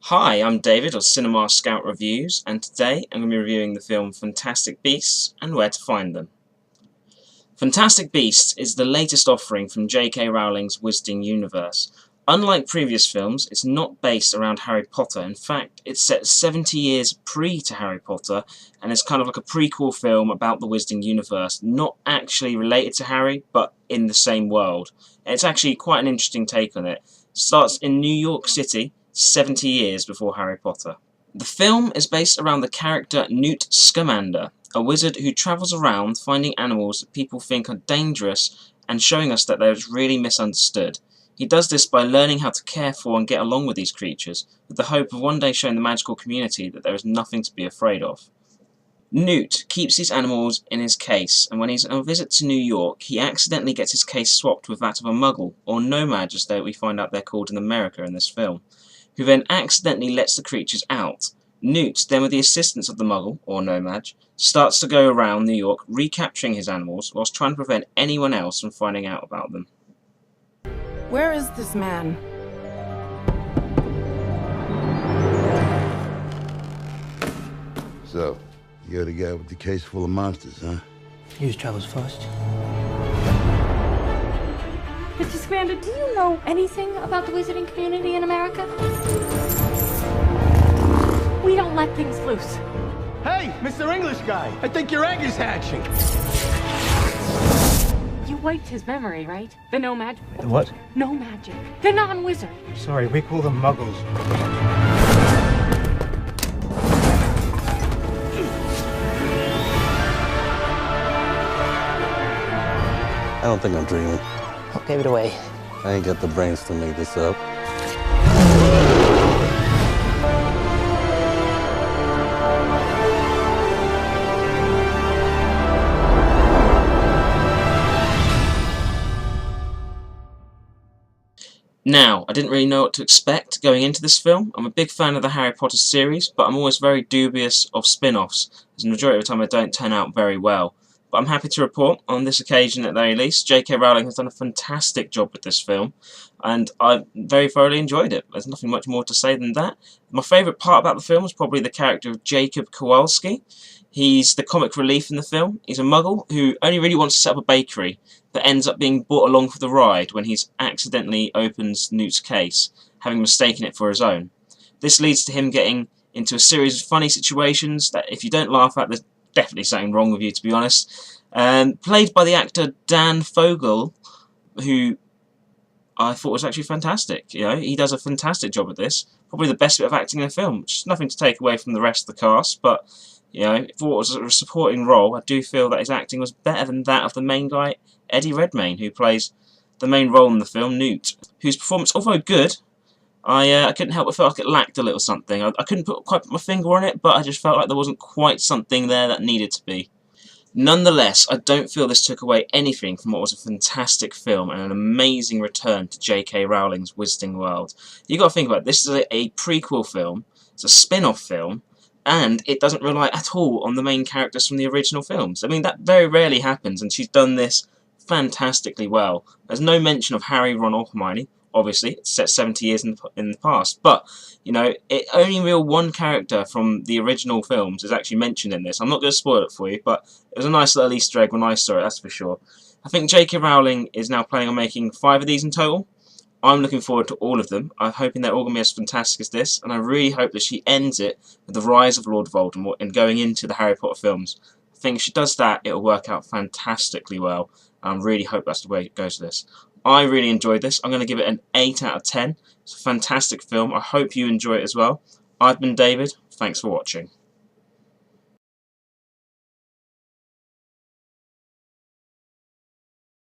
Hi, I'm David of Cinema Scout Reviews, and today I'm going to be reviewing the film Fantastic Beasts and Where to Find Them. Fantastic Beasts is the latest offering from J.K. Rowling's Wizarding universe. Unlike previous films, it's not based around Harry Potter. In fact, it's set 70 years pre to Harry Potter, and it's kind of like a prequel film about the Wizarding universe, not actually related to Harry, but in the same world. And it's actually quite an interesting take on it. It starts in New York City, 70 years before Harry Potter. The film is based around the character Newt Scamander, a wizard who travels around finding animals that people think are dangerous and showing us that they're really misunderstood. He does this by learning how to care for and get along with these creatures, with the hope of one day showing the magical community that there is nothing to be afraid of. Newt keeps these animals in his case, and when he's on a visit to New York, he accidentally gets his case swapped with that of a muggle, or nomad as we find out they're called in America in this film, who then accidentally lets the creatures out. Newt, then with the assistance of the muggle, or nomad, starts to go around New York recapturing his animals whilst trying to prevent anyone else from finding out about them. Where is this man? So, you're the guy with the case full of monsters, huh? Whose travels first? Mr. Scamander, do you know anything about the wizarding community in America? We don't let things loose. Hey, Mr. English guy! I think your egg is hatching! You wiped his memory, right? The no magic. The what? No magic. The non-wizard. Sorry, we call them muggles. I don't think I'm dreaming. What gave it away? I ain't got the brains to make this up. Now, I didn't really know what to expect going into this film. I'm a big fan of the Harry Potter series, but I'm always very dubious of spin-offs, as the majority of the time they don't turn out very well. But I'm happy to report, on this occasion at the very least, J.K. Rowling has done a fantastic job with this film, and I very thoroughly enjoyed it. There's nothing much more to say than that. My favourite part about the film is probably the character of Jacob Kowalski. He's the comic relief in the film. He's a muggle who only really wants to set up a bakery, but ends up being brought along for the ride when he's accidentally opens Newt's case, having mistaken it for his own. This leads to him getting into a series of funny situations that if you don't laugh at, there's definitely something wrong with you, to be honest. Played by the actor Dan Fogler, who I thought was actually fantastic. You know, he does a fantastic job at this. Probably the best bit of acting in the film, which is nothing to take away from the rest of the cast, but you know, for what was a supporting role, I do feel that his acting was better than that of the main guy, Eddie Redmayne, who plays the main role in the film, Newt, whose performance, although good, I couldn't help but feel like it lacked a little something. I couldn't quite put my finger on it, but I just felt like there wasn't quite something there that needed to be. Nonetheless, I don't feel this took away anything from what was a fantastic film and an amazing return to J.K. Rowling's Wizarding World. You've got to think about it, this is a prequel film, it's a spin-off film, and it doesn't rely at all on the main characters from the original films. I mean, that very rarely happens, and she's done this fantastically well. There's no mention of Harry, Ron, or Hermione. Obviously, it's set 70 years in the past, but, you know, only real one character from the original films is actually mentioned in this. I'm not going to spoil it for you, but it was a nice little Easter egg when I saw it, that's for sure. I think J.K. Rowling is now planning on making 5 of these in total. I'm looking forward to all of them. I'm hoping they're all going to be as fantastic as this, and I really hope that she ends it with the rise of Lord Voldemort and going into the Harry Potter films. I think if she does that, it'll work out fantastically well, and I really hope that's the way it goes to this. I really enjoyed this. I'm going to give it an 8 out of 10. It's a fantastic film. I hope you enjoy it as well. I've been David. Thanks for watching.